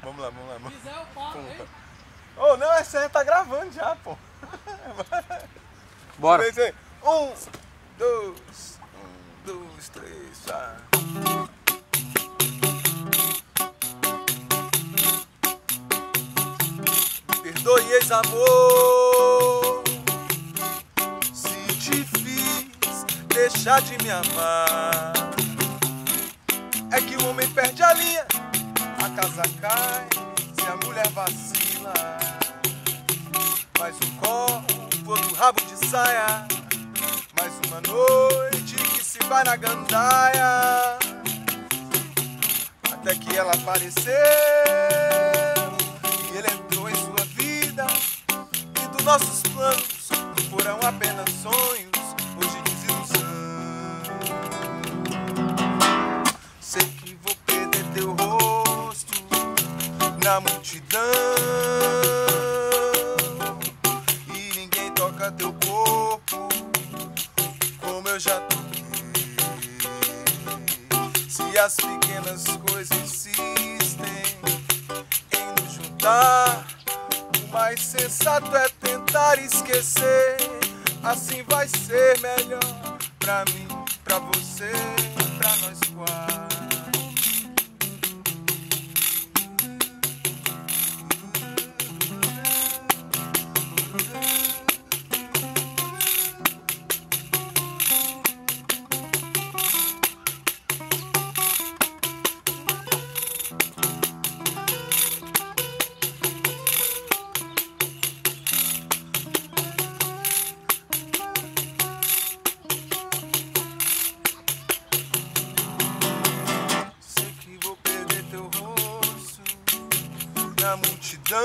Vamos lá, vamos lá. Vamos. Oh, não, essa aí tá gravando já, pô. Bora. 1, 2, 3, já. Perdoe, ex-amor, se te fiz deixar de me amar. É que o homem perde a linha, a casa cai, se a mulher vacila. Mais um copo, outro rabo de saia, mais uma noite que se vai na gandaia. Até que ela apareceu e ele entrou em sua vida, e dos nossos planos foram apenas sonhos, hoje desilusão. Sei que vou perder teu rosto na multidão, e ninguém toca teu corpo como eu já toquei. Se as pequenas coisas insistem em nos juntar, o mais sensato é tentar esquecer. Assim vai ser melhor pra mim, pra você, pra nós quatro. Na multidão,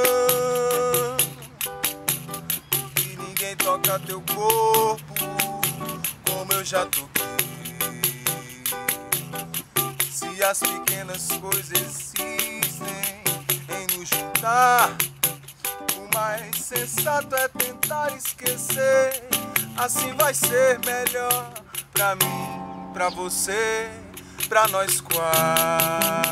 e ninguém toca teu corpo como eu já toquei. Se as pequenas coisas insistem em nos juntar, o mais sensato é tentar esquecer. Assim vai ser melhor pra mim, pra você, pra nós quatro.